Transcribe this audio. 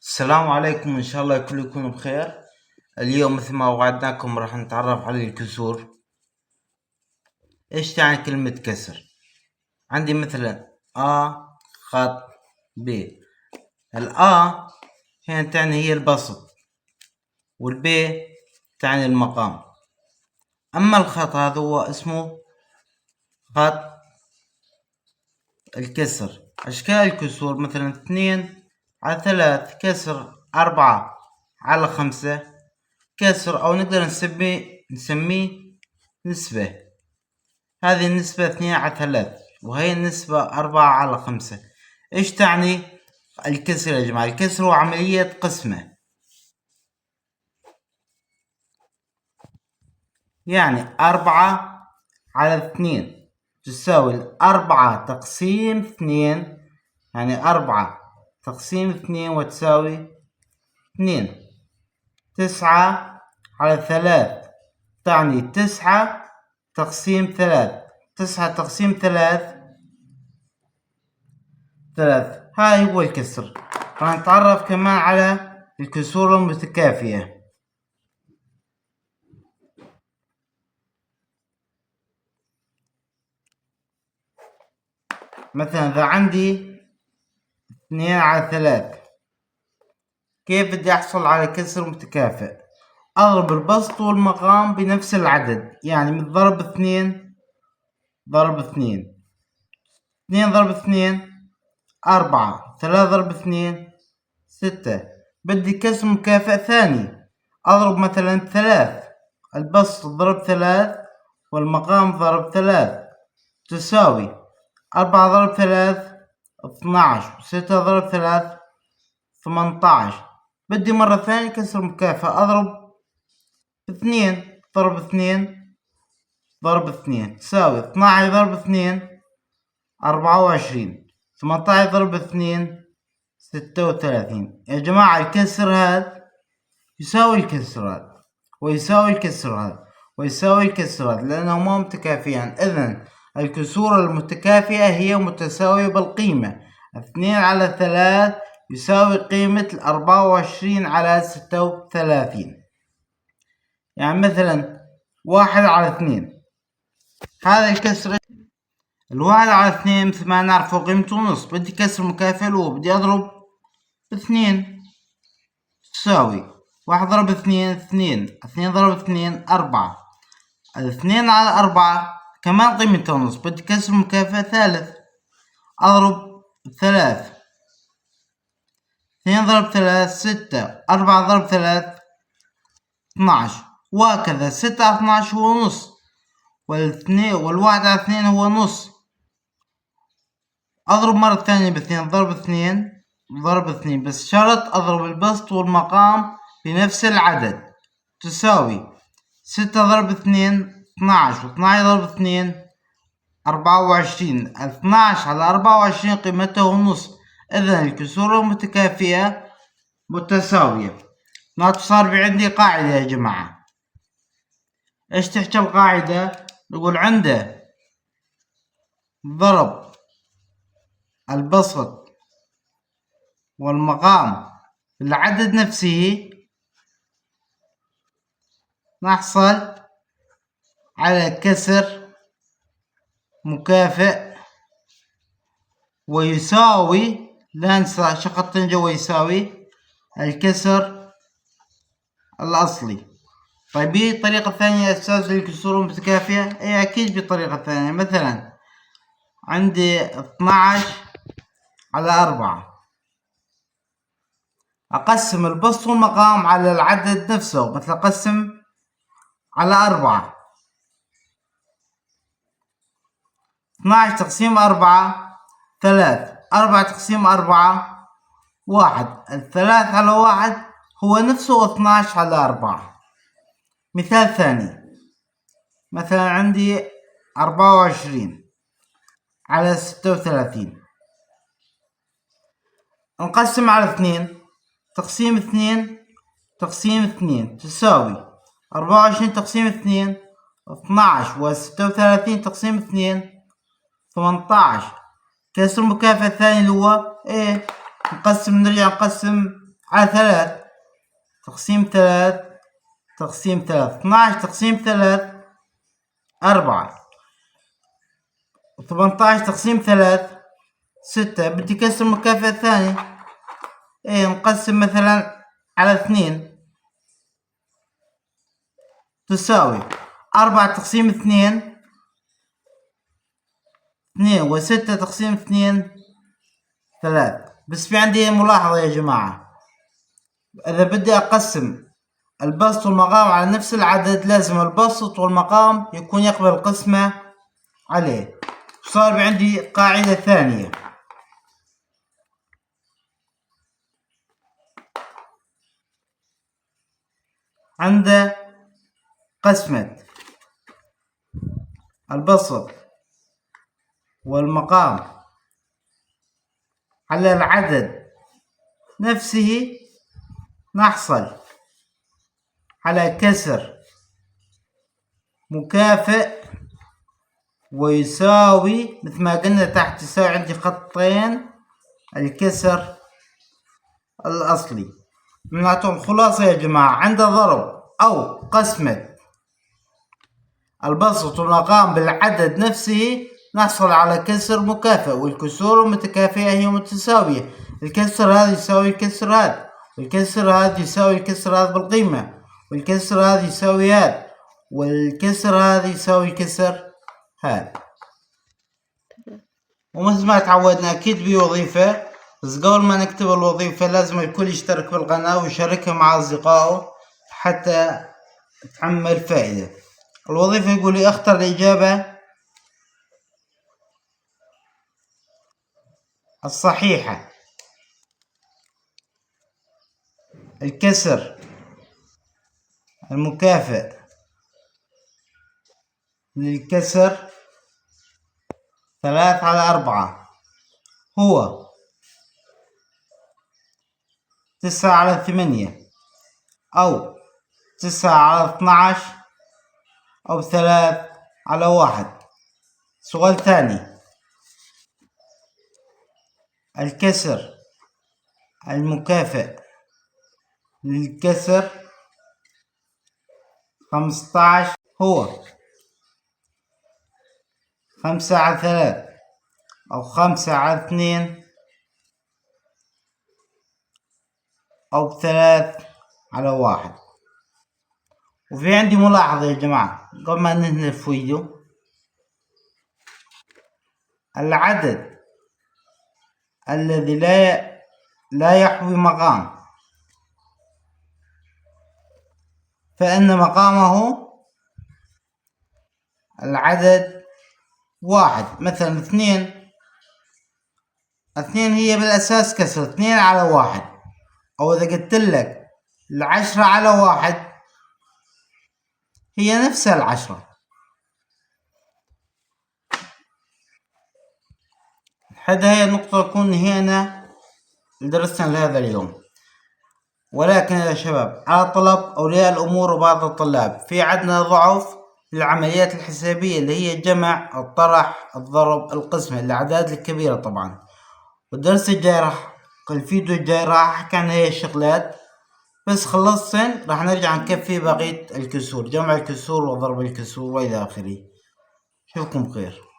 السلام عليكم، إن شاء الله الكل يكون بخير. اليوم مثل ما وعدناكم راح نتعرف على الكسور. إيش تعني كلمة كسر؟ عندي مثلا خط ب. هنا تعني هي البسط، والب تعني المقام. أما الخط هذا هو اسمه خط الكسر. أشكال الكسور مثلا 2/3 كسر، 4/5 كسر، أو نقدر نسميه نسبة. هذه النسبة 2/3، وهي النسبة 4/5. إيش تعني الكسر يا جماعة؟ الكسر هو عملية قسمة، يعني 4/2 تساوي 4 تقسيم 2، يعني 4 تقسيم 2 وتساوي 2. 9/3 تعني 9 تقسيم 3، 9 تقسيم 3. هاي هو الكسر. راح نتعرف كمان على الكسور المتكافية. مثلا إذا عندي 2/3، كيف بدي أحصل على كسر متكافئ؟ أضرب البسط والمقام بنفس العدد، يعني من ضرب 2 ضرب 2، 2 ضرب 2 4، 3 ضرب 2 6. بدي كسر مكافئ ثاني، أضرب مثلا 3، البسط ضرب 3 والمقام ضرب 3 تساوي 4 ضرب 3 12، 6 ضرب 3 18. بدي مرة ثانية كسر مكافئ، أضرب 2 ضرب 2 ضرب 2 تساوي 12 ضرب 2 24، 18 ضرب 2 36. يا جماعة الكسر هذا يساوي الكسر هذا، ويساوي الكسر هذا، ويساوي الكسر هذا، لأنهما متكافئان. إذن الكسور المتكافئة هي متساوية بالقيمة. 2/3 يساوي قيمة 24/36. يعني مثلا 1/2، هذا الكسر 1/2 مثل ما نعرفه قيمته نص. بدي كسر مكافئ له، بدي أضرب 2 تساوي 1 ضرب 2 2، 2 ضرب 2 4، 2/4 كمان قيمته نص. بدي كسر مكافئ ثالث، أضرب 3، 2 ضرب 3 6، 4 ضرب 3 12، وهكذا. 6/12 هو نص، والواحد/2 هو نص. أضرب مرة ثانية ب2 ضرب 2 ضرب 2، بس شرط أضرب البسط والمقام بنفس العدد. تساوي 6 ضرب 2 12، و12 ضرب 2 24. 12/24 قيمته نص. إذا الكسور المتكافئة متساوية. صار عندي قاعدة يا جماعة. إيش تحكي القاعدة؟ نقول عنده ضرب البسط والمقام بالعدد نفسه نحصل على كسر مكافئ، ويساوي، لا ننسى شقطتين جوا، يساوي الكسر الأصلي. طيب ايه طريقة ثانية يا أستاذ للكسور المتكافئة؟ ايه أكيد بطريقة ثانية. مثلا عندي 12/4، أقسم البسط والمقام على العدد نفسه. مثل أقسم على 4، 12 تقسيم 4 3، 4 تقسيم 4 1. 3/1 هو نفسه 12/4. مثال ثاني، مثلا عندي 24/36، نقسم على 2، تقسيم 2 تقسيم 2 تساوي 24 تقسيم 2 12، و36 تقسيم 2 18. كسر المكافئ الثاني اللي هو ايه؟ نرجع نقسم على 3 تقسيم 3 تقسيم 3 12 تقسيم 3 4 18 تقسيم 3 6. بدي كسر المكافئ الثاني، ايه نقسم مثلا على 2 تساوي 4 تقسيم 2 2 و6 تقسيم 2 3. بس في عندي ملاحظة يا جماعة، إذا بدي أقسم البسط والمقام على نفس العدد لازم البسط والمقام يكون يقبل القسمة عليه. صار عندي قاعدة ثانية، عند قسمة البسط والمقام على العدد نفسه نحصل على كسر مكافئ ويساوي مثل ما قلنا تحت، يساوي عندي خطين الكسر الأصلي. معناته الخلاصة يا جماعة، عند ضرب أو قسمة البسط والمقام بالعدد نفسه نحصل على كسر مكافئ، والكسور المتكافئة هي متساوية. الكسر هذا يساوي الكسر هذا، والكسر هذا يساوي الكسر هذا بالقيمة، والكسر هذا يساوي هذا، والكسر هذا يساوي الكسر هذا. ومثل ما تعودنا أكيد بوظيفة، بس قبل ما نكتب الوظيفة لازم الكل يشترك بالقناة ويشاركها مع أصدقائه حتى تحمل فائدة. الوظيفة يقول لي اختر الإجابة الصحيحة. الكسر المكافئ للكسر 3/4 هو 9/8 أو 9/12 أو 3/1. سؤال ثاني، الكسر المكافئ للكسر 15 هو 5/3 أو 5/2 أو 3/1. وفي عندي ملاحظة يا جماعة قبل ما ننهي الفيديو، العدد الذي لا يحوي مقام فإن مقامه العدد 1. مثلا 2 هي بالأساس كسر 2/1، أو إذا قلت لك 10/1 هي نفسها 10. هذا هي النقطة تكون نهينا درسنا لهذا اليوم. ولكن يا شباب، على طلب أولياء الأمور وبعض الطلاب، في عندنا ضعف في العمليات الحسابية اللي هي الجمع، الطرح، الضرب، القسمة، الأعداد الكبيرة طبعا. والدرس الجاي الفيديو الجاي راح أحكي عن هي الشغلات، بس خلصتن راح نرجع نكفي بقية الكسور، جمع الكسور وضرب الكسور وإلى آخره. أشوفكم بخير.